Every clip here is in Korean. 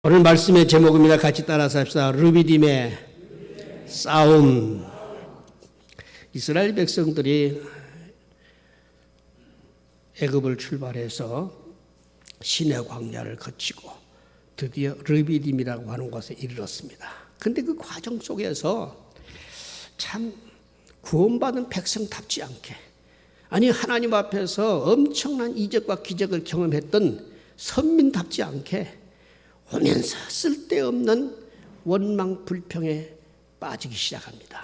오늘 말씀의 제목입니다. 같이 따라서 합시다. 르비딤의 싸움. 이스라엘 백성들이 애굽을 출발해서 시내 광야를 거치고 드디어 르비딤이라고 하는 곳에 이르렀습니다. 그런데 그 과정 속에서 참 구원받은 백성답지 않게, 아니 하나님 앞에서 엄청난 이적과 기적을 경험했던 선민답지 않게 오면서 쓸데없는 원망 불평에 빠지기 시작합니다.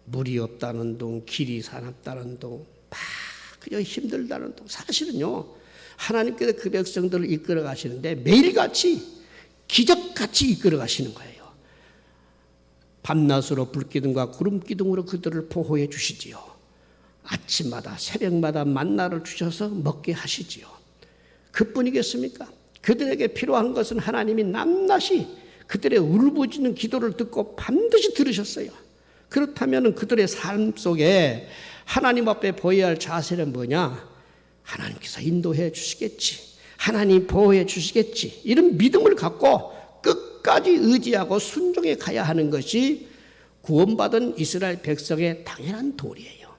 물이 없다는 둥, 길이 사납다는 둥, 그저 힘들다는 둥. 사실은요, 하나님께서 그 백성들을 이끌어 가시는데 매일같이 기적같이 이끌어 가시는 거예요. 밤낮으로 불기둥과 구름기둥으로 그들을 보호해 주시지요. 아침마다 새벽마다 만나를 주셔서 먹게 하시지요. 그뿐이겠습니까? 그들에게 필요한 것은 하나님이 낱낱이 그들의 울부짖는 기도를 듣고 반드시 들으셨어요. 그렇다면 그들의 삶 속에 하나님 앞에 보여야 할 자세는 뭐냐? 하나님께서 인도해 주시겠지, 하나님 보호해 주시겠지, 이런 믿음을 갖고 끝까지 의지하고 순종해 가야 하는 것이 구원받은 이스라엘 백성의 당연한 도리예요.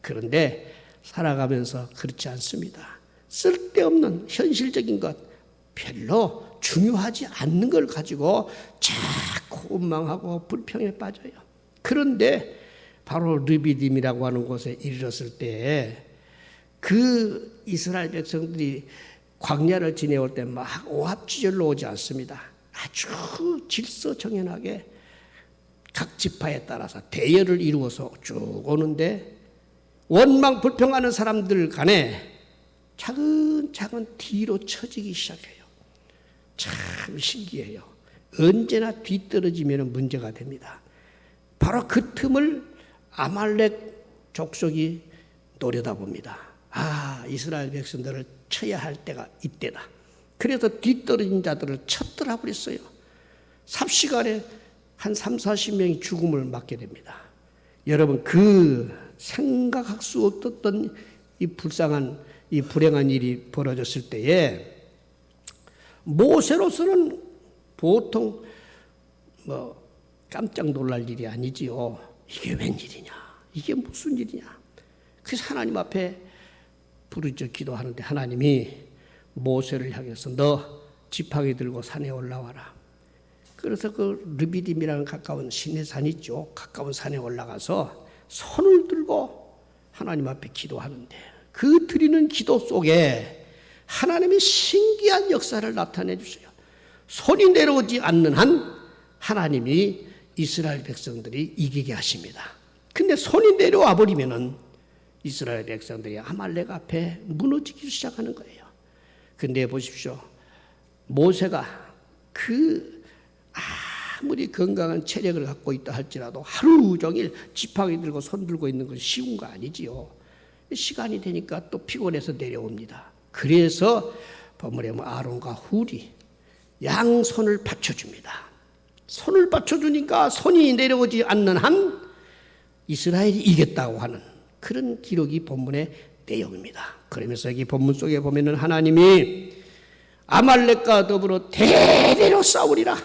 그런데 살아가면서 그렇지 않습니다. 쓸데없는 현실적인 것, 별로 중요하지 않는 걸 가지고 자꾸 원망하고 불평에 빠져요. 그런데 바로 르비딤이라고 하는 곳에 이르렀을 때 그 이스라엘 백성들이 광야를 지내올 때 막 오합지졸로 오지 않습니다. 아주 질서정연하게 각 지파에 따라서 대열을 이루어서 쭉 오는데 원망 불평하는 사람들 간에 차근차근 뒤로 처지기 시작해요. 참 신기해요. 언제나 뒤떨어지면 문제가 됩니다. 바로 그 틈을 아말렉 족속이 노려다봅니다. 이스라엘 백성들을 쳐야 할 때가 이때다. 그래서 뒤떨어진 자들을 쳤더라 버렸어요. 삽시간에 한 30-40명이 죽음을 맞게 됩니다. 여러분, 그 생각할 수 없었던 이 불행한 일이 벌어졌을 때에 모세로서는 보통 깜짝 놀랄 일이 아니지요. 이게 웬일이냐, 이게 무슨 일이냐. 그래서 하나님 앞에 부르짖어 기도하는데 하나님이 모세를 향해서 너 지팡이 들고 산에 올라와라. 그래서 그 르비딤이라는 가까운 시내산 있죠. 가까운 산에 올라가서 손을 들고 하나님 앞에 기도하는데 그 드리는 기도 속에 하나님이 신기한 역사를 나타내 주세요. 손이 내려오지 않는 한 하나님이 이스라엘 백성들이 이기게 하십니다. 근데 손이 내려와 버리면은 이스라엘 백성들이 아말렉 앞에 무너지기 시작하는 거예요. 근데 보십시오. 모세가 아무리 건강한 체력을 갖고 있다 할지라도 하루 종일 지팡이 들고 손 들고 있는 건 쉬운 거 아니지요. 시간이 되니까 또 피곤해서 내려옵니다. 그래서 본문에 아론과 훌이 양손을 받쳐줍니다. 손을 받쳐주니까 손이 내려오지 않는 한 이스라엘이 이겼다고 하는 그런 기록이 본문의 내용입니다. 그러면서 여기 본문 속에 보면은 하나님이 아말렉과 더불어 대대로 싸우리라.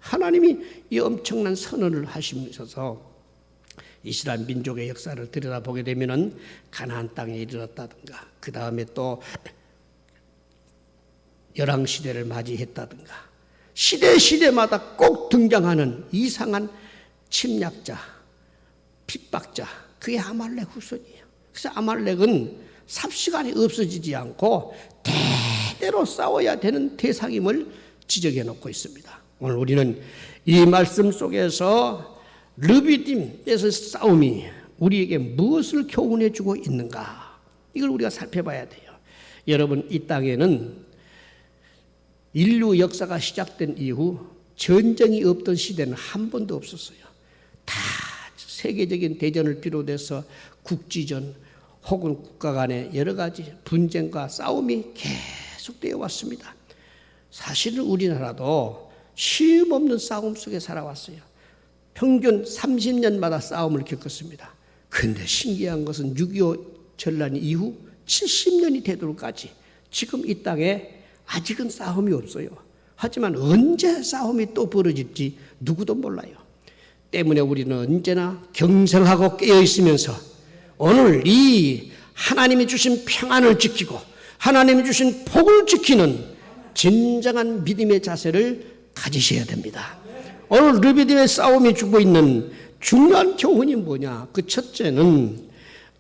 하나님이 이 엄청난 선언을 하시면서 이스라엘 민족의 역사를 들여다보게 되면은 가나안 땅에 이르렀다든가, 그 다음에 또 열왕시대를 맞이했다든가, 시대마다 꼭 등장하는 이상한 침략자, 핍박자, 그게 아말렉 후손이에요. 그래서 아말렉은 삽시간에 없어지지 않고 대대로 싸워야 되는 대상임을 지적해 놓고 있습니다. 오늘 우리는 이 말씀 속에서 르비딤에서 싸움이 우리에게 무엇을 교훈해 주고 있는가, 이걸 우리가 살펴봐야 돼요. 여러분, 이 땅에는 인류 역사가 시작된 이후 전쟁이 없던 시대는 한 번도 없었어요. 다 세계적인 대전을 비롯해서 국지전 혹은 국가 간의 여러 가지 분쟁과 싸움이 계속되어 왔습니다. 사실은 우리나라도 쉼 없는 싸움 속에 살아왔어요. 평균 30년마다 싸움을 겪었습니다. 그런데 신기한 것은 6.25 전란 이후 70년이 되도록까지 지금 이 땅에 아직은 싸움이 없어요. 하지만 언제 싸움이 또 벌어질지 누구도 몰라요. 때문에 우리는 언제나 경성하고 깨어있으면서 오늘 이 하나님이 주신 평안을 지키고 하나님이 주신 복을 지키는 진정한 믿음의 자세를 가지셔야 됩니다. 오늘 르비딤의 싸움이 주고 있는 중요한 교훈이 뭐냐? 그 첫째는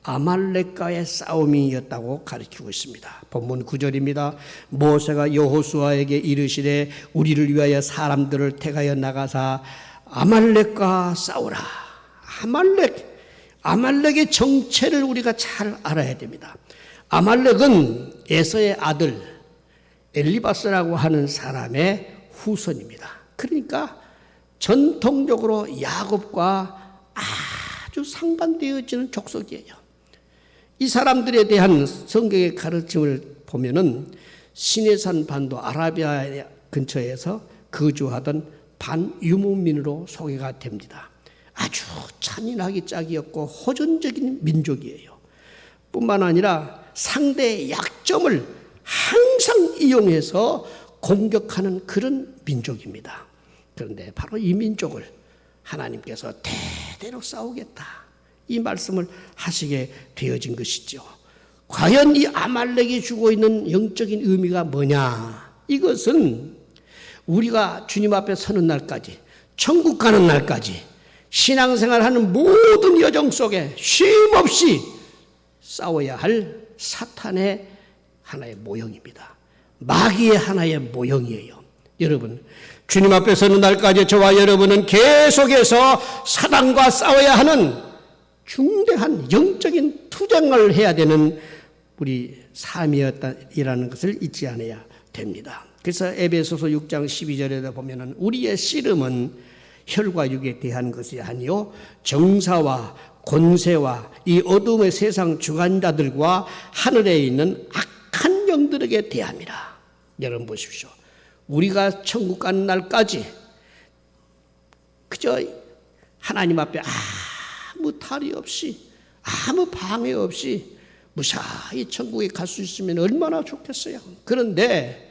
아말렉과의 싸움이었다고 가르치고 있습니다. 본문 9절입니다. 모세가 여호수아에게 이르시되 우리를 위하여 사람들을 택하여 나가사 아말렉과 싸우라. 아말렉의 정체를 우리가 잘 알아야 됩니다. 아말렉은 에서의 아들 엘리바스라고 하는 사람의 후손입니다. 그러니까 전통적으로 야곱과 아주 상반되어지는 족속이에요. 이 사람들에 대한 성경의 가르침을 보면은 시내산 반도 아라비아 근처에서 거주하던 반유목민으로 소개가 됩니다. 아주 잔인하기 짝이었고 호전적인 민족이에요. 뿐만 아니라 상대의 약점을 항상 이용해서 공격하는 그런 민족입니다. 그런데 바로 이 민족을 하나님께서 대대로 싸우겠다, 이 말씀을 하시게 되어진 것이죠. 과연 이 아말렉이 주고 있는 영적인 의미가 뭐냐? 이것은 우리가 주님 앞에 서는 날까지, 천국 가는 날까지 신앙생활하는 모든 여정 속에 쉼없이 싸워야 할 사탄의 하나의 모형입니다. 마귀의 하나의 모형이에요. 여러분, 주님 앞에 서는 날까지 저와 여러분은 계속해서 사단과 싸워야 하는 중대한 영적인 투쟁을 해야 되는 우리 삶이었다라는 것을 잊지 않아야 됩니다. 그래서 에베소서 6장 12절에 보면은 우리의 씨름은 혈과 육에 대한 것이 아니요 정사와 권세와 이 어둠의 세상 주관자들과 하늘에 있는 악한 영들에게 대함이라. 여러분 보십시오. 우리가 천국 가는 날까지 그저 하나님 앞에 아무 탈이 없이 아무 방해 없이 무사히 천국에 갈 수 있으면 얼마나 좋겠어요. 그런데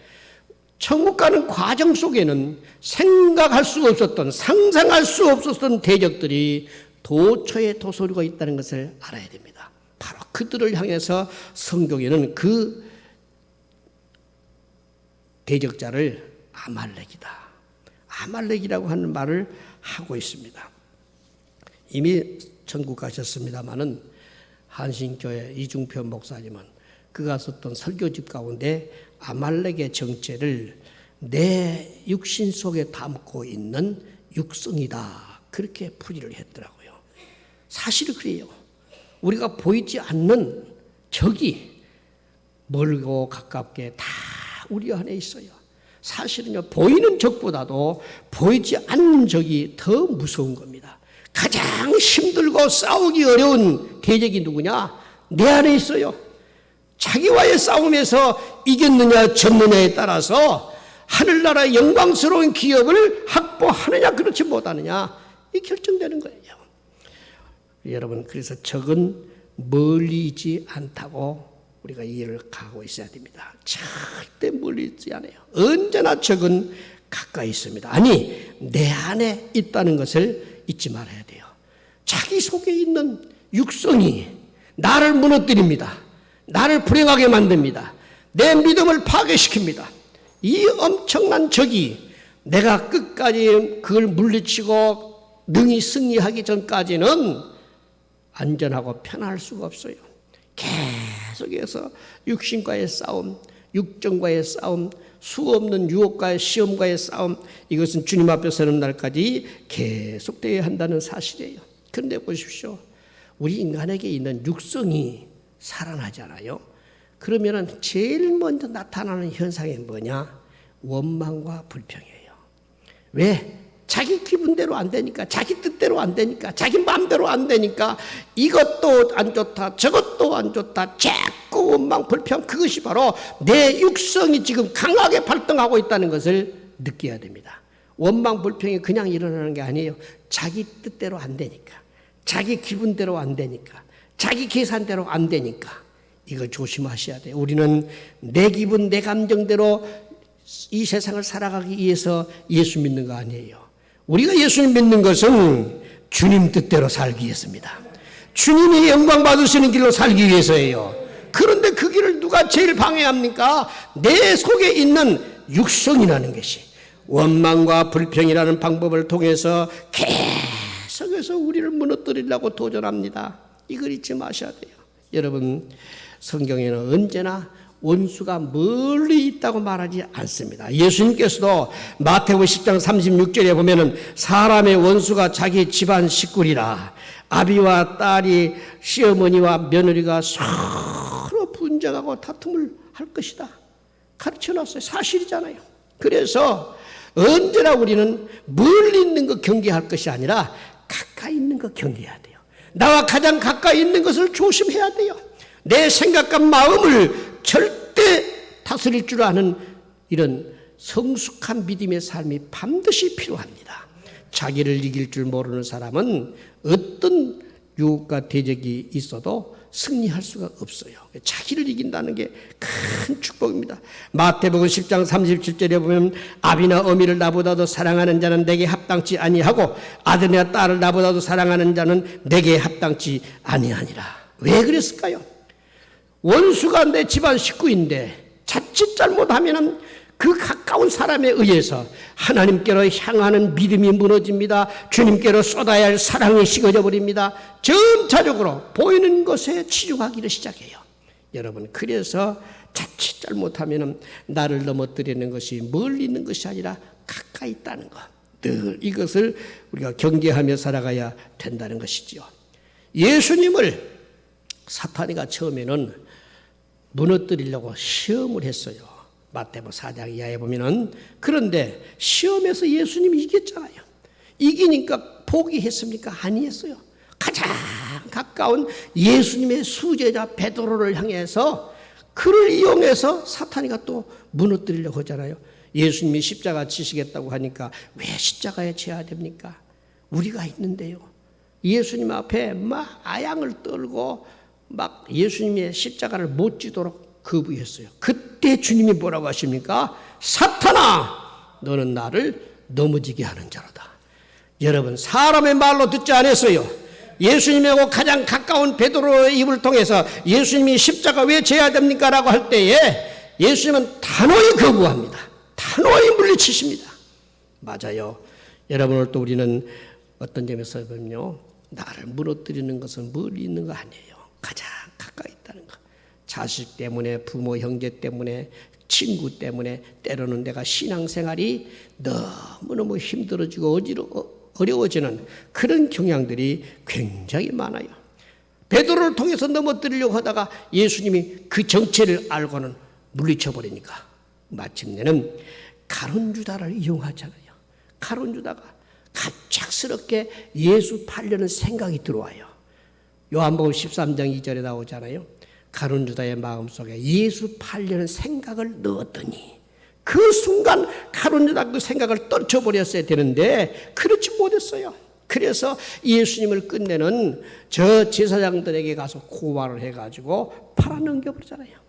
천국 가는 과정 속에는 생각할 수 없었던, 상상할 수 없었던 대적들이 도처에 도소리가 있다는 것을 알아야 됩니다. 바로 그들을 향해서 성경에는 그 대적자를 아말렉이다, 아말렉이라고 하는 말을 하고 있습니다. 이미 천국 가셨습니다마는 한신교회 이중표 목사님은 그가 썼던 설교집 가운데 아말렉의 정체를 내 육신 속에 담고 있는 육성이다, 그렇게 풀이를 했더라고요. 사실은 그래요. 우리가 보이지 않는 적이 멀고 가깝게 다 우리 안에 있어요. 사실은요, 보이는 적보다도 보이지 않는 적이 더 무서운 겁니다. 가장 힘들고 싸우기 어려운 대적이 누구냐? 내 안에 있어요. 자기와의 싸움에서 이겼느냐 졌느냐에 따라서 하늘나라의 영광스러운 기업을 확보하느냐 그렇지 못하느냐, 이 결정되는 거예요. 여러분, 그래서 적은 멀리 있지 않다고 우리가 이해를 하고 있어야 됩니다. 절대 멀리 있지 않아요. 언제나 적은 가까이 있습니다. 아니, 내 안에 있다는 것을 잊지 말아야 돼요. 자기 속에 있는 육성이 나를 무너뜨립니다. 나를 불행하게 만듭니다. 내 믿음을 파괴시킵니다. 이 엄청난 적이 내가 끝까지 그걸 물리치고 능히 승리하기 전까지는 안전하고 편안할 수가 없어요. 계속해서 육신과의 싸움, 육정과의 싸움, 수없는 유혹과의 시험과의 싸움, 이것은 주님 앞에 서는 날까지 계속되어야 한다는 사실이에요. 그런데 보십시오. 우리 인간에게 있는 육성이 살아나잖아요. 그러면 제일 먼저 나타나는 현상이 뭐냐? 원망과 불평이에요. 왜? 자기 기분대로 안 되니까, 자기 뜻대로 안 되니까, 자기 마음대로 안 되니까 이것도 안 좋다, 저것도 안 좋다, 자꾸 원망, 불평, 그것이 바로 내 육성이 지금 강하게 발동하고 있다는 것을 느껴야 됩니다. 원망, 불평이 그냥 일어나는 게 아니에요. 자기 뜻대로 안 되니까, 자기 기분대로 안 되니까, 자기 계산대로 안 되니까 이걸 조심하셔야 돼요. 우리는 내 기분, 내 감정대로 이 세상을 살아가기 위해서 예수 믿는 거 아니에요. 우리가 예수님 믿는 것은 주님 뜻대로 살기 위해서입니다. 주님이 영광 받으시는 길로 살기 위해서예요. 그런데 그 길을 누가 제일 방해합니까? 내 속에 있는 육성이라는 것이 원망과 불평이라는 방법을 통해서 계속해서 우리를 무너뜨리려고 도전합니다. 이걸 잊지 마셔야 돼요. 여러분, 성경에는 언제나 원수가 멀리 있다고 말하지 않습니다. 예수님께서도 마태복음 10장 36절에 보면은 사람의 원수가 자기 집안 식구리라. 아비와 딸이 시어머니와 며느리가 서로 분쟁하고 다툼을 할 것이다. 가르쳐놨어요. 사실이잖아요. 그래서 언제나 우리는 멀리 있는 거 경계할 것이 아니라 가까이 있는 거 경계해야 돼요. 나와 가장 가까이 있는 것을 조심해야 돼요. 내 생각과 마음을 절대 다스릴 줄 아는 이런 성숙한 믿음의 삶이 반드시 필요합니다. 자기를 이길 줄 모르는 사람은 어떤 유혹과 대적이 있어도 승리할 수가 없어요. 자기를 이긴다는 게 큰 축복입니다. 마태복음 10장 37절에 보면 아비나 어미를 나보다도 사랑하는 자는 내게 합당치 아니하고 아들이나 딸을 나보다도 사랑하는 자는 내게 합당치 아니하니라. 왜 그랬을까요? 원수가 내 집안 식구인데 자칫 잘못하면 그 가까운 사람에 의해서 하나님께로 향하는 믿음이 무너집니다. 주님께로 쏟아야 할 사랑이 식어져 버립니다. 점차적으로 보이는 것에 치중하기를 시작해요. 여러분, 그래서 자칫 잘못하면 나를 넘어뜨리는 것이 멀리 있는 것이 아니라 가까이 있다는 것, 늘 이것을 우리가 경계하며 살아가야 된다는 것이지요. 예수님을 사탄이가 처음에는 무너뜨리려고 시험을 했어요. 마태복음 4장 이하에 보면은. 그런데 시험에서 예수님이 이겼잖아요. 이기니까 포기했습니까? 아니었어요. 가장 가까운 예수님의 수제자 베드로를 향해서 그를 이용해서 사탄이가 또 무너뜨리려고 하잖아요. 예수님이 십자가 지시겠다고 하니까 왜 십자가에 지어야 됩니까? 우리가 있는데요. 예수님 앞에 막 아양을 떨고 막 예수님의 십자가를 못 지도록 거부했어요. 그때 주님이 뭐라고 하십니까? 사탄아, 너는 나를 넘어지게 하는 자로다. 여러분, 사람의 말로 듣지 않았어요. 예수님하고 가장 가까운 베드로의 입을 통해서 예수님이 십자가 왜 져야 됩니까? 라고 할 때에 예수님은 단호히 거부합니다. 단호히 물리치십니다. 맞아요. 여러분, 오늘 또 우리는 어떤 점에서 보면요, 나를 무너뜨리는 것은 멀리 있는 거 아니에요. 가장 가까이 있다는 거. 자식 때문에, 부모, 형제 때문에, 친구 때문에, 때로는 내가 신앙생활이 너무너무 힘들어지고 어려워지는 그런 경향들이 굉장히 많아요. 베드로를 통해서 넘어뜨리려고 하다가 예수님이 그 정체를 알고는 물리쳐버리니까 마침내는 가룟 유다를 이용하잖아요. 가룟 유다가 갑작스럽게 예수 팔려는 생각이 들어와요. 요한복음 13장 2절에 나오잖아요. 가룟 유다의 마음속에 예수 팔려는 생각을 넣었더니 그 순간 가룟 유다 그 생각을 떨쳐버렸어야 되는데 그렇지 못했어요. 그래서 예수님을 끝내는 저 제사장들에게 가서 고발을 해가지고 팔아넘겨버리잖아요.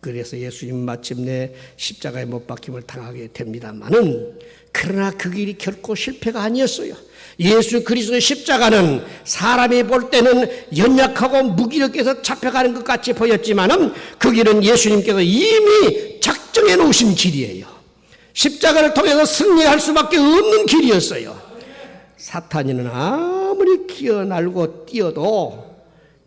그래서 예수님 마침내 십자가에 못 박힘을 당하게 됩니다만은, 그러나 그 길이 결코 실패가 아니었어요. 예수 그리스도의 십자가는 사람이 볼 때는 연약하고 무기력해서 잡혀가는 것 같이 보였지만은 그 길은 예수님께서 이미 작정해 놓으신 길이에요. 십자가를 통해서 승리할 수밖에 없는 길이었어요. 사탄이는 아무리 기어날고 뛰어도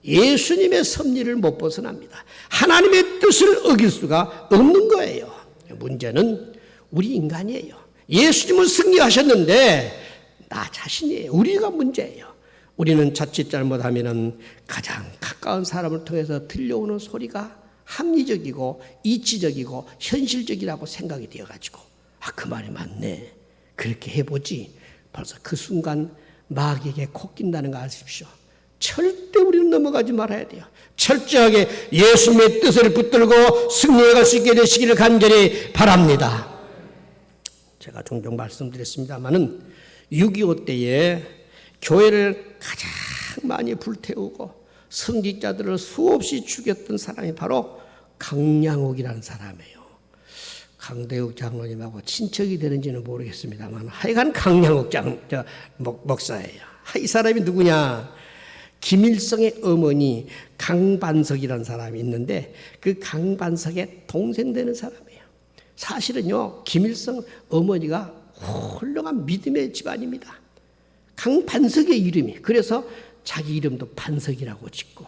예수님의 섭리를 못 벗어납니다. 하나님의 뜻을 어길 수가 없는 거예요. 문제는 우리 인간이에요. 예수님은 승리하셨는데 나 자신이에요. 우리가 문제예요. 우리는 자칫 잘못하면 가장 가까운 사람을 통해서 들려오는 소리가 합리적이고 이치적이고 현실적이라고 생각이 되어가지고 그 말이 맞네, 그렇게 해보지. 벌써 그 순간 마귀에게 콕낀다는 거 아십시오. 절대 우리는 넘어가지 말아야 돼요. 철저하게 예수님의 뜻을 붙들고 승리해 갈 수 있게 되시기를 간절히 바랍니다. 제가 종종 말씀드렸습니다마는 6.25 때에 교회를 가장 많이 불태우고 선지자들을 수없이 죽였던 사람이 바로 강량옥이라는 사람이에요. 강대욱 장로님하고 친척이 되는지는 모르겠습니다만 하여간 강량욱 목사예요. 이 사람이 누구냐? 김일성의 어머니 강반석이라는 사람이 있는데 그 강반석의 동생 되는 사람이에요. 사실은요, 김일성 어머니가 훌륭한 믿음의 집안입니다. 강반석의 이름이, 그래서 자기 이름도 반석이라고 짓고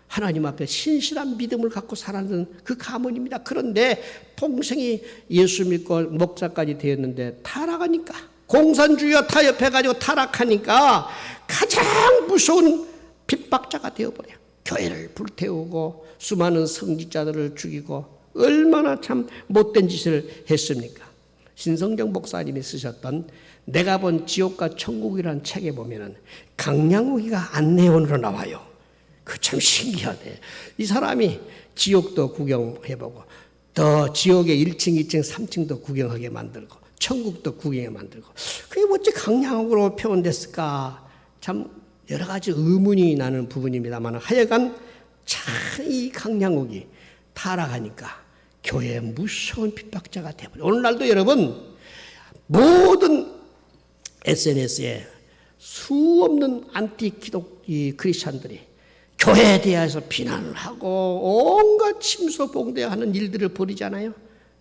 하나님 앞에 신실한 믿음을 갖고 살아가는 그 가문입니다. 그런데 동생이 예수 믿고 목사까지 되었는데 타락하니까, 공산주의와 타협해가지고 타락하니까 가장 무서운 핍박자가 되어버려요. 교회를 불태우고 수많은 성직자들을 죽이고 얼마나 참 못된 짓을 했습니까? 신성정 목사님이 쓰셨던 내가 본 지옥과 천국이라는 책에 보면은 강량욱이가 안내원으로 나와요. 그 참 신기하대. 이 사람이 지옥도 구경해보고 더 지옥의 1층, 2층, 3층도 구경하게 만들고 천국도 구경하게 만들고 그게 어찌 강량욱으로 표현됐을까? 참 여러 가지 의문이 나는 부분입니다만 하여간 참 이 강량욱이 타락하니까 교회에 무서운 핍박자가 되어버려요. 오늘날도 여러분 모든 SNS에 수없는 안티 기독 크리스찬들이 교회에 대해서 비난을 하고 온갖 침소봉대하는 일들을 벌이잖아요.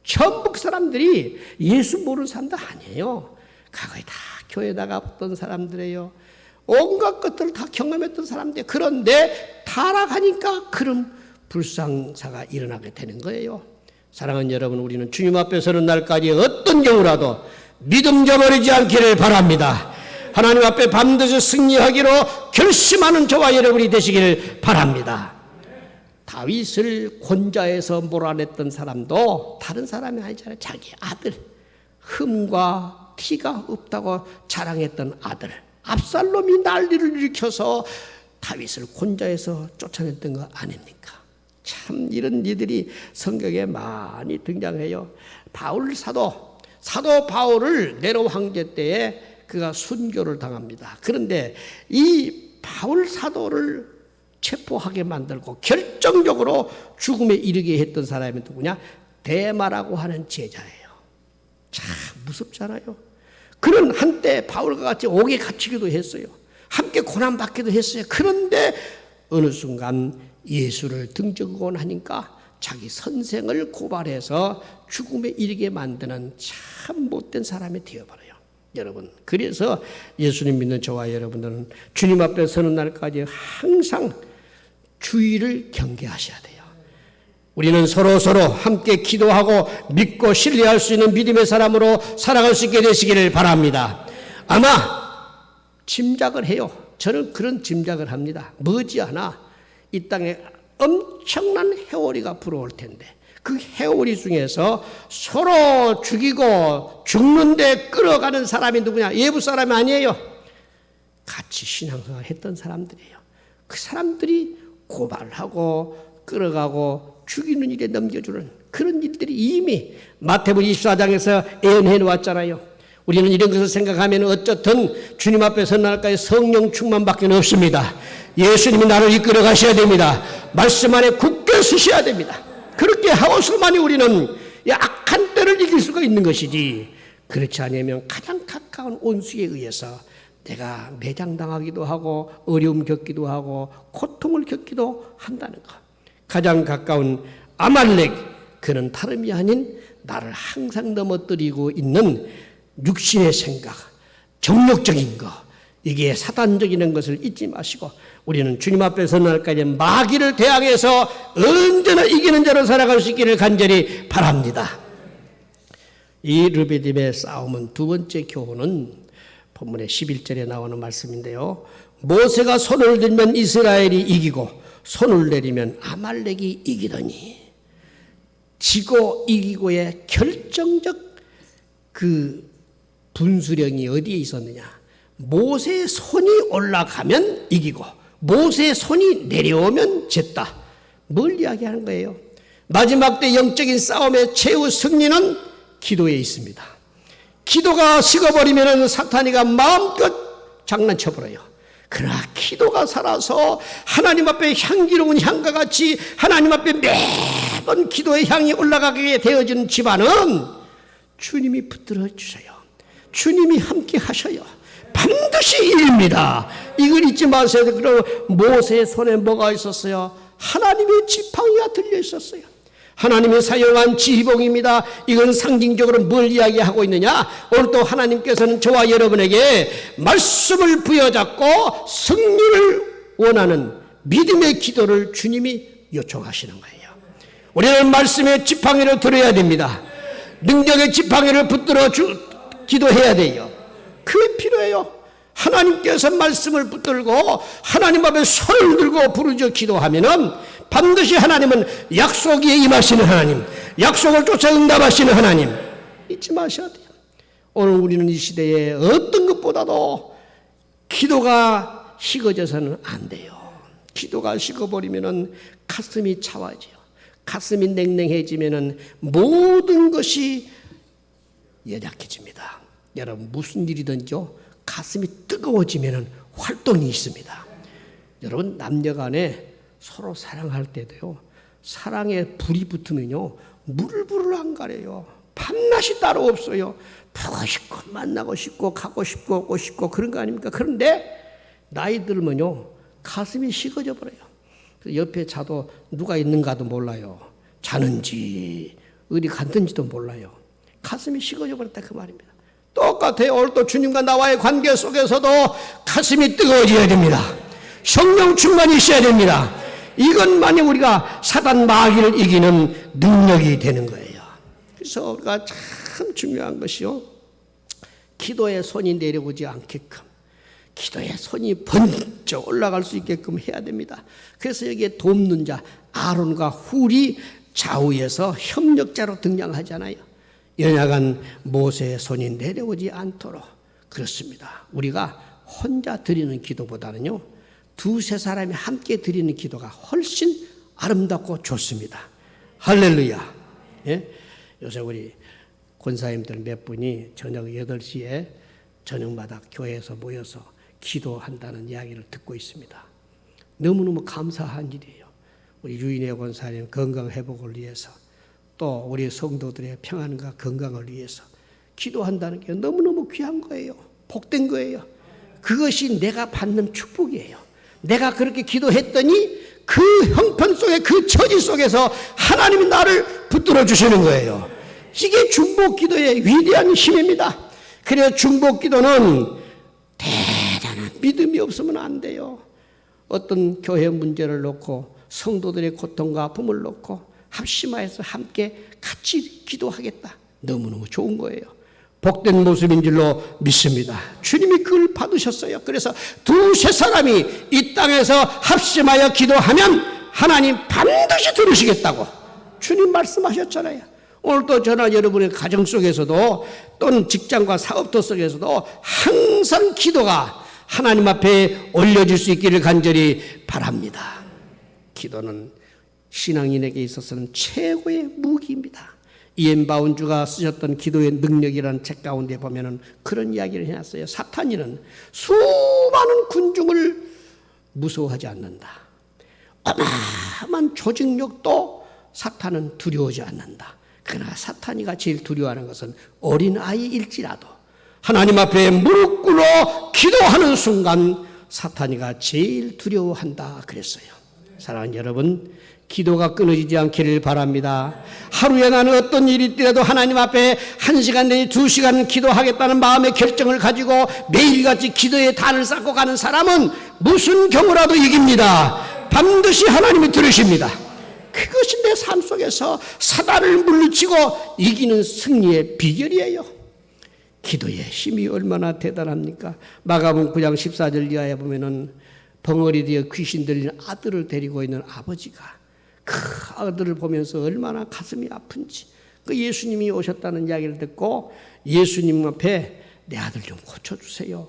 전부 그 사람들이 예수 모르는 사람도 아니에요. 과거에 다 교회 나가봤던 사람들이에요. 온갖 것들을 다 경험했던 사람들. 그런데 타락하니까 그런 불상사가 일어나게 되는 거예요. 사랑하는 여러분, 우리는 주님 앞에 서는 날까지 어떤 경우라도 믿음 저버리지 않기를 바랍니다. 하나님 앞에 반드시 승리하기로 결심하는 저와 여러분이 되시기를 바랍니다. 다윗을 권좌에서 몰아냈던 사람도 다른 사람이 아니잖아요. 자기 아들, 흠과 티가 없다고 자랑했던 아들 압살롬이 난리를 일으켜서 다윗을 권좌에서 쫓아냈던 거 아닙니까? 참 이런 이들이 성경에 많이 등장해요. 바울 사도 바울을 네로 황제 때에 그가 순교를 당합니다. 그런데 이 바울 사도를 체포하게 만들고 결정적으로 죽음에 이르게 했던 사람이 누구냐? 데마라고 하는 제자예요. 참 무섭잖아요. 그는 한때 바울과 같이 옥에 갇히기도 했어요. 함께 고난받기도 했어요. 그런데 어느 순간 예수를 등지고 나니까 자기 선생을 고발해서 죽음에 이르게 만드는 참 못된 사람이 되어버려요. 여러분, 그래서 예수님 믿는 저와 여러분들은 주님 앞에 서는 날까지 항상 주의를 경계하셔야 돼요. 우리는 서로 함께 기도하고 믿고 신뢰할 수 있는 믿음의 사람으로 살아갈 수 있게 되시기를 바랍니다. 아마 짐작을 해요. 저는 그런 짐작을 합니다. 머지않아 이 땅에 엄청난 해오리가 불어올 텐데 그 해오리 중에서 서로 죽이고 죽는데 끌어가는 사람이 누구냐? 예부 사람이 아니에요. 같이 신앙생활 했던 사람들이에요. 그 사람들이 고발하고 끌어가고 죽이는 일에 넘겨주는 그런 일들이 이미 마태복음 24장에서 예언해 놓았잖아요. 우리는 이런 것을 생각하면 어쨌든 주님 앞에 선 날까지 성령 충만밖에 없습니다. 예수님이 나를 이끌어 가셔야 됩니다. 말씀 안에 굳게 서셔야 됩니다. 그렇게 하고서만이 우리는 악한 때를 이길 수가 있는 것이지, 그렇지 않으면 가장 가까운 온수에 의해서 내가 매장당하기도 하고 어려움 겪기도 하고 고통을 겪기도 한다는 것. 가장 가까운 아말렉, 그는 다름이 아닌 나를 항상 넘어뜨리고 있는 육신의 생각, 정욕적인 것, 이게 사단적인 것을 잊지 마시고 우리는 주님 앞에 선 날까지 마귀를 대항해서 언제나 이기는 자로 살아갈 수 있기를 간절히 바랍니다. 이 르비딤의 싸움은 두 번째 교훈은 본문의 11절에 나오는 말씀인데요. 모세가 손을 들면 이스라엘이 이기고 손을 내리면 아말렉이 이기더니, 지고 이기고의 결정적 그 분수령이 어디에 있었느냐? 모세의 손이 올라가면 이기고 모세의 손이 내려오면 졌다. 뭘 이야기하는 거예요? 마지막 때 영적인 싸움의 최후 승리는 기도에 있습니다. 기도가 식어버리면 사탄이가 마음껏 장난쳐버려요. 그러나 기도가 살아서 하나님 앞에 향기로운 향과 같이 하나님 앞에 매번 기도의 향이 올라가게 되어지는 집안은 주님이 붙들어 주세요. 주님이 함께 하셔요. 반드시 이깁니다. 이걸 잊지 마세요. 그럼 모세의 손에 뭐가 있었어요? 하나님의 지팡이가 들려 있었어요. 하나님이 사용한 지휘봉입니다. 이건 상징적으로 뭘 이야기하고 있느냐? 오늘 또 하나님께서는 저와 여러분에게 말씀을 부여잡고 승리를 원하는 믿음의 기도를 주님이 요청하시는 거예요. 우리는 말씀의 지팡이를 들어야 됩니다. 능력의 지팡이를 붙들어 기도해야 돼요. 그게 필요해요. 하나님께서 말씀을 붙들고 하나님 앞에 손을 들고 부르짖어 기도하면은 반드시 하나님은 약속에 임하시는 하나님, 약속을 쫓아 응답하시는 하나님, 잊지 마셔야 돼요. 오늘 우리는 이 시대에 어떤 것보다도 기도가 식어져서는 안 돼요. 기도가 식어버리면은 가슴이 차워져요. 가슴이 냉랭해지면은 모든 것이 연약해집니다. 여러분, 무슨 일이든지요, 가슴이 뜨거워지면은 활동이 있습니다. 여러분, 남녀 간에 서로 사랑할 때도요, 사랑에 불이 붙으면요, 물불을 안 가려요. 밤낮이 따로 없어요. 보고 싶고 만나고 싶고 가고 싶고 오고 싶고 그런 거 아닙니까? 그런데 나이 들면요, 가슴이 식어져 버려요. 옆에 자도 누가 있는가도 몰라요. 자는지 어디 갔는지도 몰라요. 가슴이 식어져 버렸다 그 말입니다. 똑같아요. 오늘 또 주님과 나와의 관계 속에서도 가슴이 뜨거워져야 됩니다. 성령 충만이 있어야 됩니다. 이것만이 우리가 사단 마귀를 이기는 능력이 되는 거예요. 그래서 우리가 참 중요한 것이요, 기도의 손이 내려오지 않게끔, 기도의 손이 번쩍 올라갈 수 있게끔 해야 됩니다. 그래서 여기에 돕는 자 아론과 훌이 좌우에서 협력자로 등장하잖아요. 연약한 모세의 손이 내려오지 않도록. 그렇습니다. 우리가 혼자 드리는 기도보다는요, 두세 사람이 함께 드리는 기도가 훨씬 아름답고 좋습니다. 할렐루야. 예? 요새 우리 권사님들 몇 분이 저녁 8시에 저녁마다 교회에서 모여서 기도한다는 이야기를 듣고 있습니다. 너무너무 감사한 일이에요. 우리 유인혜 권사님 건강 회복을 위해서, 또 우리 성도들의 평안과 건강을 위해서 기도한다는 게 너무너무 귀한 거예요. 복된 거예요. 그것이 내가 받는 축복이에요. 내가 그렇게 기도했더니 그 형편 속에, 그 처지 속에서 하나님이 나를 붙들어 주시는 거예요. 이게 중보 기도의 위대한 힘입니다. 그래서 중보 기도는 대단한 믿음이 없으면 안 돼요. 어떤 교회 문제를 놓고 성도들의 고통과 아픔을 놓고 합심하여서 함께 같이 기도하겠다. 너무너무 좋은 거예요. 복된 모습인 줄로 믿습니다. 주님이 그걸 받으셨어요. 그래서 두세 사람이 이 땅에서 합심하여 기도하면 하나님 반드시 들으시겠다고 주님 말씀하셨잖아요. 오늘도 저나 여러분의 가정 속에서도, 또는 직장과 사업터 속에서도 항상 기도가 하나님 앞에 올려질 수 있기를 간절히 바랍니다. 기도는 신앙인에게 있어서는 최고의 무기입니다. 이엔 바운주가 쓰셨던 기도의 능력이라는 책 가운데 보면은 그런 이야기를 해놨어요. 사탄이는 수많은 군중을 무서워하지 않는다. 어마어마한 조직력도 사탄은 두려워하지 않는다. 그러나 사탄이가 제일 두려워하는 것은 어린아이일지라도 하나님 앞에 무릎 꿇어 기도하는 순간 사탄이가 제일 두려워한다 그랬어요. 사랑하는 여러분, 기도가 끊어지지 않기를 바랍니다. 하루에 나는 어떤 일이 있더라도 하나님 앞에 1시간 내지 2시간 기도하겠다는 마음의 결정을 가지고 매일같이 기도의 단을 쌓고 가는 사람은 무슨 경우라도 이깁니다. 반드시 하나님이 들으십니다. 그것이 내 삶 속에서 사단을 물리치고 이기는 승리의 비결이에요. 기도의 힘이 얼마나 대단합니까? 마가복음 9장 14절 이하에 보면은 벙어리 뒤에 귀신 들리는 아들을 데리고 있는 아버지가 그 아들을 보면서 얼마나 가슴이 아픈지, 그 예수님이 오셨다는 이야기를 듣고 예수님 앞에 내 아들 좀 고쳐주세요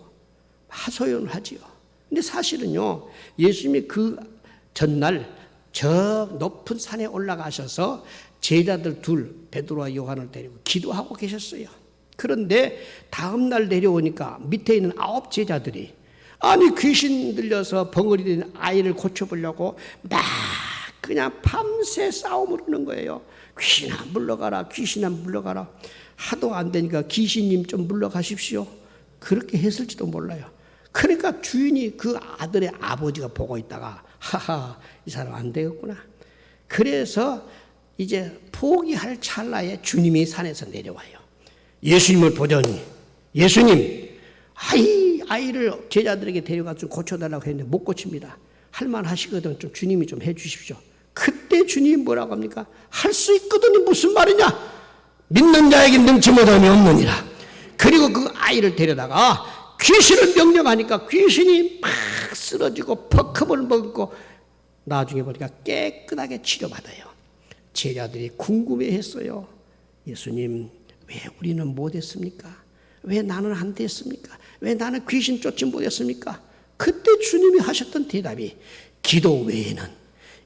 하소연을 하지요. 근데 사실은요, 예수님이 그 전날 저 높은 산에 올라가셔서 제자들 둘, 베드로와 요한을 데리고 기도하고 계셨어요. 그런데 다음날 내려오니까 밑에 있는 9 제자들이, 아니 귀신 들려서 벙어리 된 아이를 고쳐보려고 막 그냥 밤새 싸움을 하는 거예요. 귀신아 물러가라, 귀신아 물러가라. 하도 안 되니까 귀신님 좀 물러가십시오. 그렇게 했을지도 몰라요. 그러니까 주인이 그 아들의 아버지가 보고 있다가 하하, 이 사람 안 되겠구나. 그래서 이제 포기할 찰나에 주님이 산에서 내려와요. 예수님을 보더니 예수님, 아이를 제자들에게 데려가 좀 고쳐달라고 했는데 못 고칩니다. 할만하시거든. 좀 주님이 좀 해주십시오. 그때 주님이 뭐라고 합니까? 할 수 있거든이 무슨 말이냐? 믿는 자에게 능치 못함이 없느니라. 그리고 그 아이를 데려다가 귀신을 명령하니까 귀신이 막 쓰러지고 퍽컵을 먹고 나중에 보니까 깨끗하게 치료받아요. 제자들이 궁금해했어요. 예수님, 왜 우리는 못했습니까? 왜 나는 안 됐습니까? 왜 나는 귀신 쫓지 못했습니까? 그때 주님이 하셨던 대답이 기도 외에는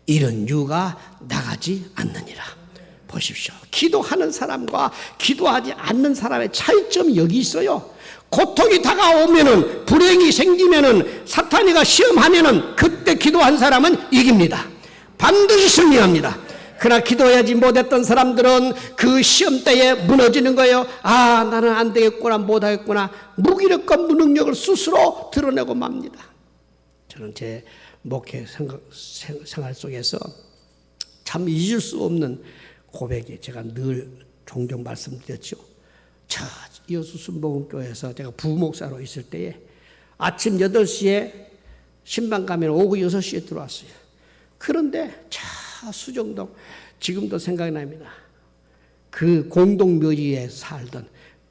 이런 유가 나가지 않느니라. 보십시오. 기도하는 사람과 기도하지 않는 사람의 차이점이 여기 있어요. 고통이 다가오면은, 불행이 생기면은, 사탄이가 시험하면은 그때 기도한 사람은 이깁니다. 반드시 승리합니다. 그러나 기도하지 못했던 사람들은 그 시험 때에 무너지는 거예요. 아, 나는 안 되겠구나, 못하겠구나. 무기력과 무능력을 스스로 드러내고 맙니다. 저는 제 목회 생활 속에서 참 잊을 수 없는 고백이, 제가 늘 종종 말씀드렸죠. 저 여수순복음교회에서 제가 부목사로 있을 때에 아침 8시에 신방 가면 오후 6시에 들어왔어요. 그런데 수정동, 지금도 생각이 납니다. 그 공동묘지에 살던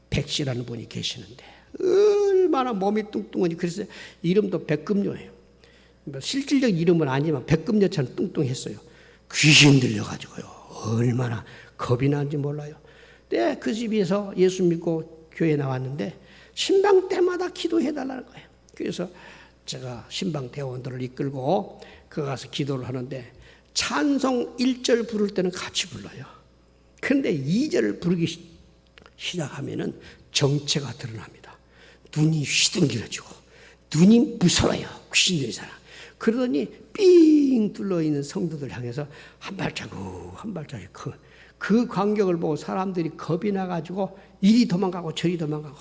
백씨라는 분이 계시는데 얼마나 몸이 뚱뚱하니, 그래서 이름도 백금녀예요. 실질적 이름은 아니지만 백금녀처럼 뚱뚱했어요. 귀신 들려가지고요. 얼마나 겁이 나는지 몰라요. 네, 그 집에서 예수 믿고 교회 나왔는데 신방 때마다 기도해달라는 거예요. 그래서 제가 신방 대원들을 이끌고 그 가서 기도를 하는데 찬송 1절 부를 때는 같이 불러요. 그런데 2절을 부르기 시작하면은 정체가 드러납니다. 눈이 휘둥그레지고 눈이 무서워요. 귀신들이 살아. 그러더니 삥 둘러있는 성도들 향해서 한 발자국 한 발자국 그 광경을 보고 사람들이 겁이 나가지고 이리 도망가고 저리 도망가고,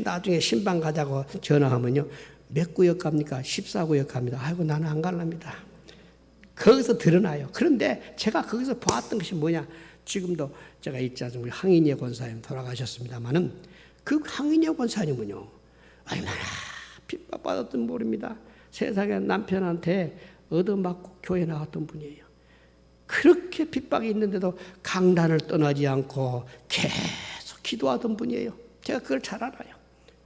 나중에 신방 가자고 전화하면요, 몇 구역 갑니까? 14구역 갑니다. 아이고, 나는 안 갈랍니다. 거기서 드러나요. 그런데 제가 거기서 보았던 것이 뭐냐, 지금도 제가 있지 않습니까? 항인예 권사님 돌아가셨습니다마는 그 항인예 권사님은요, 얼마나 핍박받았던 모릅니다. 세상에 남편한테 얻어맞고 교회 나왔던 분이에요. 그렇게 핍박이 있는데도 강단을 떠나지 않고 계속 기도하던 분이에요. 제가 그걸 잘 알아요.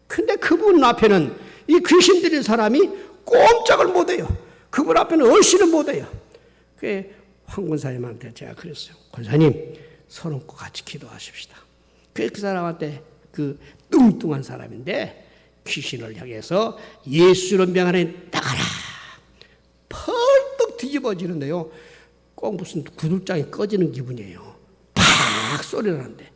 근데 그분 앞에는 이 귀신 들린 사람이 꼼짝을 못해요. 그분 앞에는 얼씨를 못해요. 그래 황 권사님한테 제가 그랬어요. 권사님, 손 얹고 같이 기도하십시다. 그 사람한테, 그 뚱뚱한 사람인데 귀신을 향해서 예수로 명하는 나가라. 펄떡 뒤집어지는데요. 꼭 무슨 구들장이 꺼지는 기분이에요. 팍 소리 나는데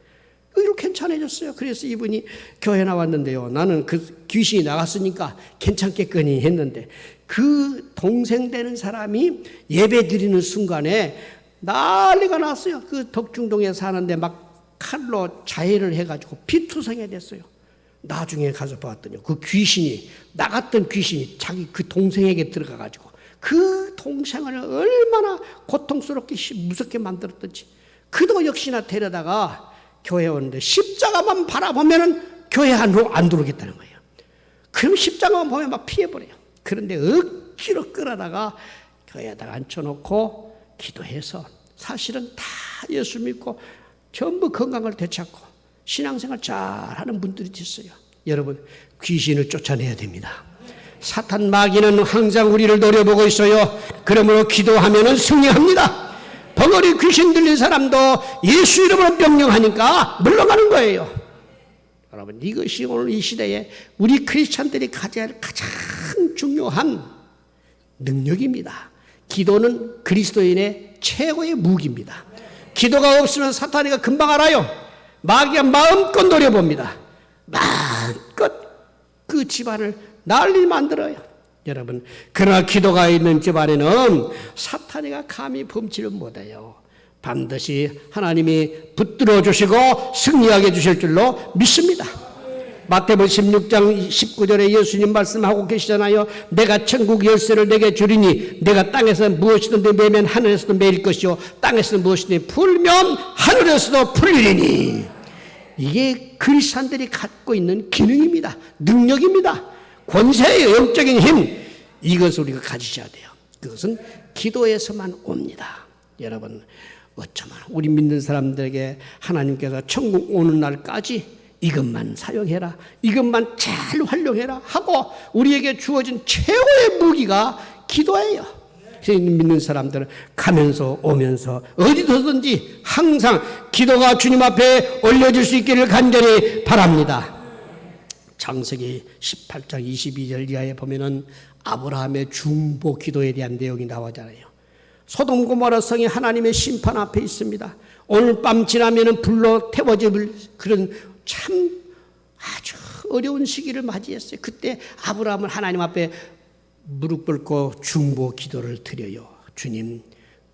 이렇게 괜찮아졌어요. 그래서 이분이 교회 나왔는데요. 나는 그 귀신이 나갔으니까 괜찮겠거니 했는데 그 동생 되는 사람이 예배 드리는 순간에 난리가 났어요. 그 덕중동에 사는데 막 칼로 자해를 해가지고 피투성이 됐어요. 나중에 가서 봤더니 그 귀신이, 나갔던 귀신이 자기 그 동생에게 들어가가지고 그 동생을 얼마나 고통스럽게 무섭게 만들었던지. 그도 역시나 데려다가 교회 오는데 십자가만 바라보면은 교회 안으로 안 들어오겠다는 거예요. 그럼 십자가만 보면 막 피해버려요. 그런데 억지로 끌어다가 교회에다가 앉혀놓고 기도해서 사실은 다 예수 믿고 전부 건강을 되찾고 신앙생활 잘하는 분들이 있어요. 여러분, 귀신을 쫓아내야 됩니다. 사탄 마귀는 항상 우리를 노려보고 있어요. 그러므로 기도하면 승리합니다. 벙어리 귀신 들린 사람도 예수 이름으로 명령하니까 물러가는 거예요. 여러분, 이것이 오늘 이 시대에 우리 크리스찬들이 가져야 할 가장 중요한 능력입니다. 기도는 그리스도인의 최고의 무기입니다. 기도가 없으면 사탄이가 금방 알아요. 마귀가 마음껏 노려봅니다. 마음껏 그 집안을 난리 만들어요. 여러분, 그러나 기도가 있는 집안에는 사탄이가 감히 범치를 못해요. 반드시 하나님이 붙들어 주시고 승리하게 주실 줄로 믿습니다. 마태복음 16장 19절에 예수님 말씀하고 계시잖아요. 내가 천국 열쇠를 내게 주리니 내가 땅에서 무엇이든지 매면 하늘에서도 매일 것이요 땅에서 무엇이든지 풀면 하늘에서도 풀리니. 이게 그리스도인들이 갖고 있는 기능입니다. 능력입니다. 권세의 영적인 힘, 이것을 우리가 가지셔야 돼요. 그것은 기도에서만 옵니다. 여러분, 어쩌면 우리 믿는 사람들에게 하나님께서 천국 오는 날까지 이것만 사용해라, 이것만 잘 활용해라 하고 우리에게 주어진 최고의 무기가 기도예요. 믿는 사람들은 가면서 오면서 어디서든지 항상 기도가 주님 앞에 올려질 수 있기를 간절히 바랍니다. 창세기 18장 22절 이하에 보면은 아브라함의 중보 기도에 대한 내용이 나오잖아요. 소돔 고모라 성이 하나님의 심판 앞에 있습니다. 오늘 밤 지나면은 불로 태워질 그런 참 아주 어려운 시기를 맞이했어요. 그때 아브라함은 하나님 앞에 무릎 꿇고 중보 기도를 드려요. 주님,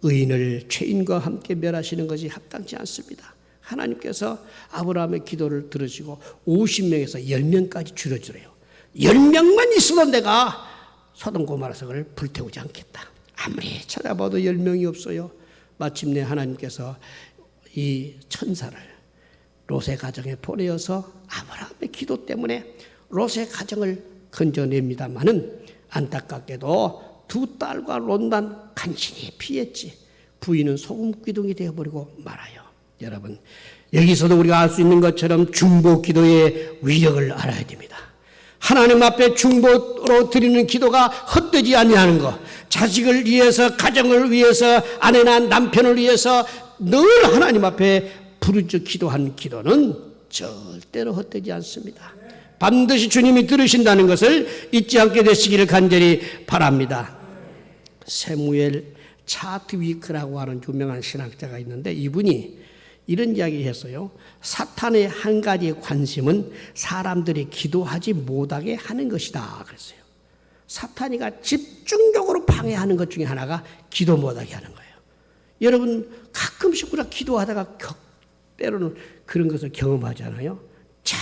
의인을 죄인과 함께 멸하시는 것이 합당치 않습니다. 하나님께서 아브라함의 기도를 들으시고 50명에서 10명까지 줄여주래요. 10명만 있어도 내가 소돔 고모라 성을 불태우지 않겠다. 아무리 찾아봐도 10명이 없어요. 마침내 하나님께서 이 천사를 롯의 가정에 보내어서 아브라함의 기도 때문에 롯의 가정을 건져냅니다마는 안타깝게도 두 딸과 롯만 간신히 피했지 부인은 소금 기둥이 되어버리고 말아요. 여러분, 여기서도 우리가 알 수 있는 것처럼 중보 기도의 위력을 알아야 됩니다. 하나님 앞에 중보로 드리는 기도가 헛되지 아니하는 것, 자식을 위해서, 가정을 위해서, 아내나 남편을 위해서 늘 하나님 앞에 부르짖어 기도한 기도는 절대로 헛되지 않습니다. 반드시 주님이 들으신다는 것을 잊지 않게 되시기를 간절히 바랍니다. 세무엘 차트위크라고 하는 유명한 신학자가 있는데 이분이 이런 이야기 했어요. 사탄의 한 가지 관심은 사람들이 기도하지 못하게 하는 것이다 그랬어요. 사탄이가 집중적으로 방해하는 것 중에 하나가 기도 못하게 하는 거예요. 여러분, 가끔씩 우리가 기도하다가 때로는 그런 것을 경험하잖아요. 잘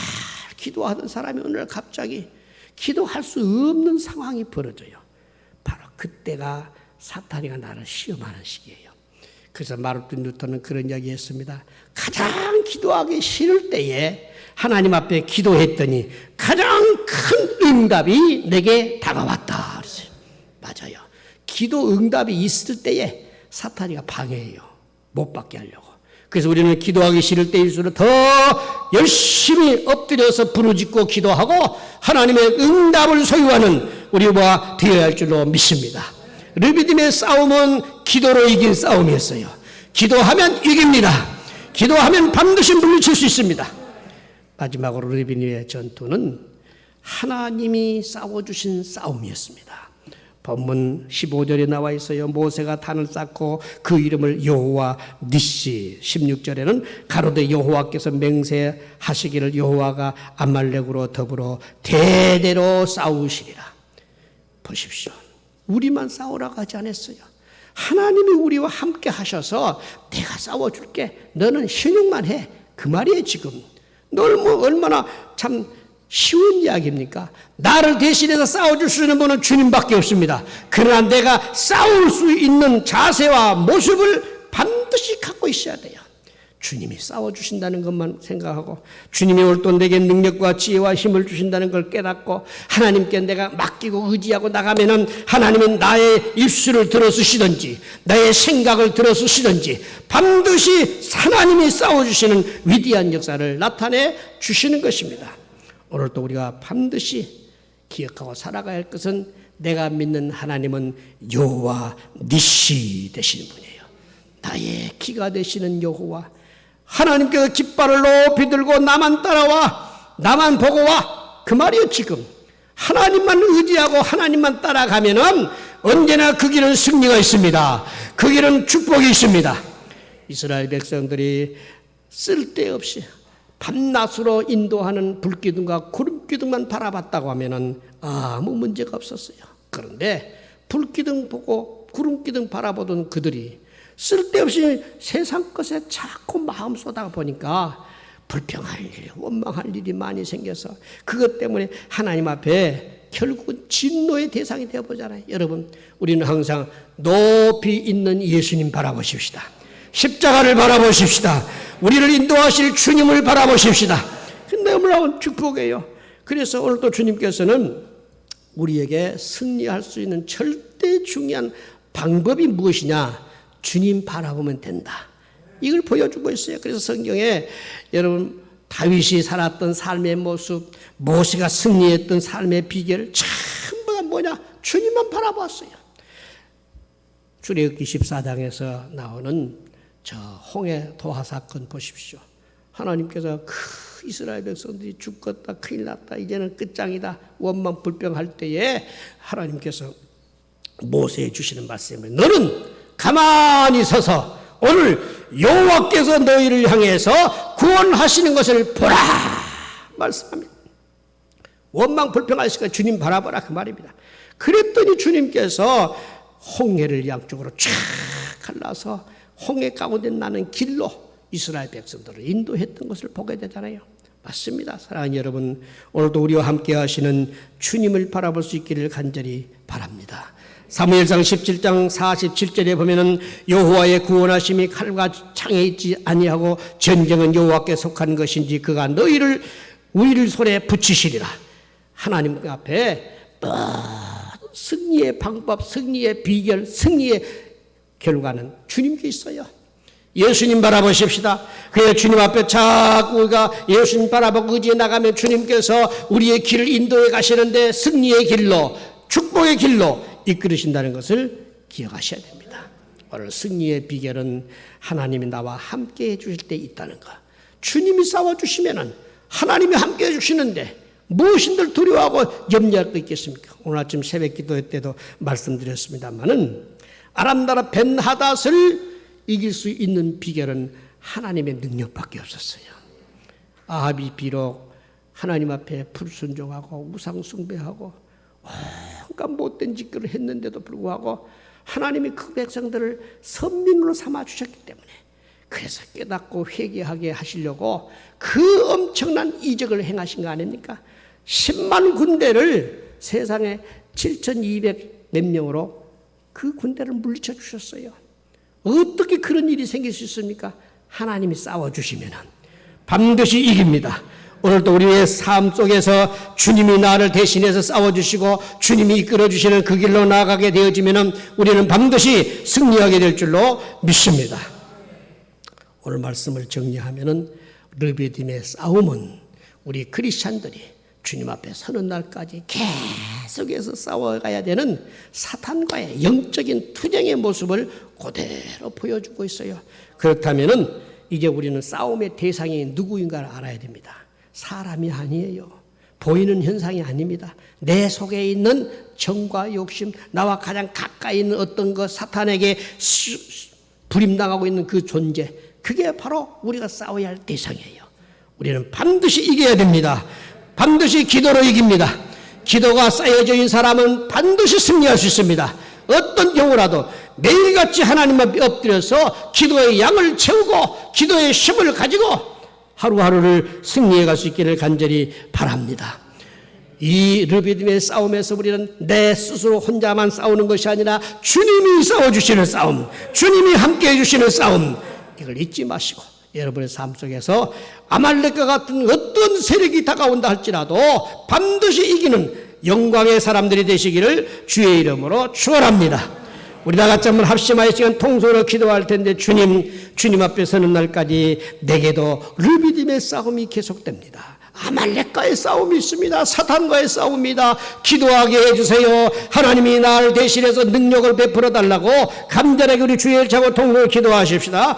기도하던 사람이 어느 날 갑자기 기도할 수 없는 상황이 벌어져요. 바로 그때가 사탄이가 나를 시험하는 시기예요. 그래서 마르틴 루터는 그런 이야기 했습니다. 가장 기도하기 싫을 때에 하나님 앞에 기도했더니 가장 큰 응답이 내게 다가왔다 그랬어요. 맞아요. 기도 응답이 있을 때에 사탄이가 방해해요. 못 받게 하려고. 그래서 우리는 기도하기 싫을 때일수록 더 열심히 엎드려서 부르짖고 기도하고 하나님의 응답을 소유하는 우리와 되어야 할 줄로 믿습니다. 르비딤의 싸움은 기도로 이긴 싸움이었어요. 기도하면 이깁니다. 기도하면 반드시 물리칠 수 있습니다. 마지막으로 르비딤의 전투는 하나님이 싸워주신 싸움이었습니다. 본문 15절에 나와 있어요. 모세가 단을 쌓고 그 이름을 여호와 니시. 16절에는 가로되 여호와께서 맹세하시기를 여호와가 아말렉으로 더불어 대대로 싸우시리라. 보십시오. 우리만 싸우라고 하지 않았어요. 하나님이 우리와 함께 하셔서 내가 싸워줄게. 너는 신용만 해. 그 말이에요 지금. 널 뭐 얼마나 참 쉬운 이야기입니까? 나를 대신해서 싸워줄 수 있는 분은 주님밖에 없습니다. 그러나 내가 싸울 수 있는 자세와 모습을 반드시 갖고 있어야 돼요. 주님이 싸워주신다는 것만 생각하고 주님이 올돈 내게 능력과 지혜와 힘을 주신다는 걸 깨닫고 하나님께 내가 맡기고 의지하고 나가면은 하나님은 나의 입술을 들어주시든지 나의 생각을 들어주시든지 반드시 하나님이 싸워주시는 위대한 역사를 나타내 주시는 것입니다. 오늘도 우리가 반드시 기억하고 살아가야 할 것은 내가 믿는 하나님은 여호와 니시 되시는 분이에요. 나의 기가 되시는 여호와. 하나님께서 깃발을 높이 들고 나만 따라와, 나만 보고 와. 그 말이에요 지금. 하나님만 의지하고 하나님만 따라가면은 언제나 그 길은 승리가 있습니다. 그 길은 축복이 있습니다. 이스라엘 백성들이 쓸데없이 밤낮으로 인도하는 불기둥과 구름기둥만 바라봤다고 하면은 아무 문제가 없었어요. 그런데 불기둥 보고 구름기둥 바라보던 그들이 쓸데없이 세상 것에 자꾸 마음 쏟아 보니까 불평할 일, 원망할 일이 많이 생겨서 그것 때문에 하나님 앞에 결국은 진노의 대상이 되어보잖아요. 여러분, 우리는 항상 높이 있는 예수님 바라보십시다. 십자가를 바라보십시다. 우리를 인도하실 주님을 바라보십시다. 너무나 축복이에요. 그래서 오늘도 주님께서는 우리에게 승리할 수 있는 절대 중요한 방법이 무엇이냐? 주님 바라보면 된다. 이걸 보여주고 있어요. 그래서 성경에 여러분 다윗이 살았던 삶의 모습, 모세가 승리했던 삶의 비결 전부 다 뭐냐? 주님만 바라봤어요. 출애굽기 14장에서 나오는 저 홍해 도하 사건 보십시오. 하나님께서 그 이스라엘 백성들이 죽겠다, 큰일 났다, 이제는 끝장이다, 원망 불평할 때에 하나님께서 모세에 주시는 말씀을 너는 가만히 서서 오늘 여호와께서 너희를 향해서 구원하시는 것을 보라 말씀합니다. 원망 불평할 시간 주님 바라보라 그 말입니다. 그랬더니 주님께서 홍해를 양쪽으로 쫙 갈라서 홍해 가운데 나는 길로 이스라엘 백성들을 인도했던 것을 보게 되잖아요. 맞습니다. 사랑하는 여러분, 오늘도 우리와 함께 하시는 주님을 바라볼 수 있기를 간절히 바랍니다. 사무엘상 17장 47절에 보면은 여호와의 구원하심이 칼과 창에 있지 아니하고 전쟁은 여호와께 속한 것인지 그가 너희를 우리를 손에 붙이시리라. 하나님 앞에 승리의 방법, 승리의 비결, 승리의 결과는 주님께 있어요. 예수님 바라보십시다. 그래서 주님 앞에 자꾸 우리가 예수님 바라보고 의지해 나가면 주님께서 우리의 길을 인도해 가시는데 승리의 길로, 축복의 길로 이끌으신다는 것을 기억하셔야 됩니다. 오늘 승리의 비결은 하나님이 나와 함께 해주실 때 있다는 것. 주님이 싸워주시면 하나님이 함께 해주시는데 무엇인들 두려워하고 염려할 거 있겠습니까? 오늘 아침 새벽 기도 때도 말씀드렸습니다마는 아람나라 벤하닷을 이길 수 있는 비결은 하나님의 능력밖에 없었어요. 아합이 비록 하나님 앞에 불순종하고 우상 숭배하고 온갖 못된 짓들을 했는데도 불구하고 하나님이 그 백성들을 선민으로 삼아 주셨기 때문에 그래서 깨닫고 회개하게 하시려고 그 엄청난 이적을 행하신 거 아닙니까? 10만 군대를 세상에 7,200 몇 명으로 그 군대를 물리쳐 주셨어요. 어떻게 그런 일이 생길 수 있습니까? 하나님이 싸워주시면 반드시 이깁니다. 오늘도 우리의 삶 속에서 주님이 나를 대신해서 싸워주시고 주님이 이끌어주시는 그 길로 나아가게 되어지면 우리는 반드시 승리하게 될 줄로 믿습니다. 오늘 말씀을 정리하면 르비딤의 싸움은 우리 크리스찬들이 주님 앞에 서는 날까지 계속해서 싸워가야 되는 사탄과의 영적인 투쟁의 모습을 그대로 보여주고 있어요. 그렇다면 이제 우리는 싸움의 대상이 누구인가를 알아야 됩니다. 사람이 아니에요. 보이는 현상이 아닙니다. 내 속에 있는 정과 욕심, 나와 가장 가까이 있는 어떤 것, 사탄에게 불임당하고 있는 그 존재, 그게 바로 우리가 싸워야 할 대상이에요. 우리는 반드시 이겨야 됩니다. 반드시 기도로 이깁니다. 기도가 쌓여져 있는 사람은 반드시 승리할 수 있습니다. 어떤 경우라도 매일같이 하나님 앞에 엎드려서 기도의 양을 채우고 기도의 힘을 가지고 하루하루를 승리해 갈 수 있기를 간절히 바랍니다. 이 르비딤의 싸움에서 우리는 내 스스로 혼자만 싸우는 것이 아니라 주님이 싸워주시는 싸움, 주님이 함께해 주시는 싸움, 이걸 잊지 마시고 여러분의 삶 속에서 아말렉과 같은 어떤 세력이 다가온다 할지라도 반드시 이기는 영광의 사람들이 되시기를 주의 이름으로 축원합니다. 우리 다 같이 한번 합심하여 시간 통성으로 기도할 텐데 주님 앞에 서는 날까지 내게도 르비딤의 싸움이 계속됩니다. 아말렉과의 싸움이 있습니다. 사탄과의 싸움입니다. 기도하게 해주세요. 하나님이 나를 대신해서 능력을 베풀어 달라고 간절하게 우리 주의 일차고 통성으로 기도하십시다.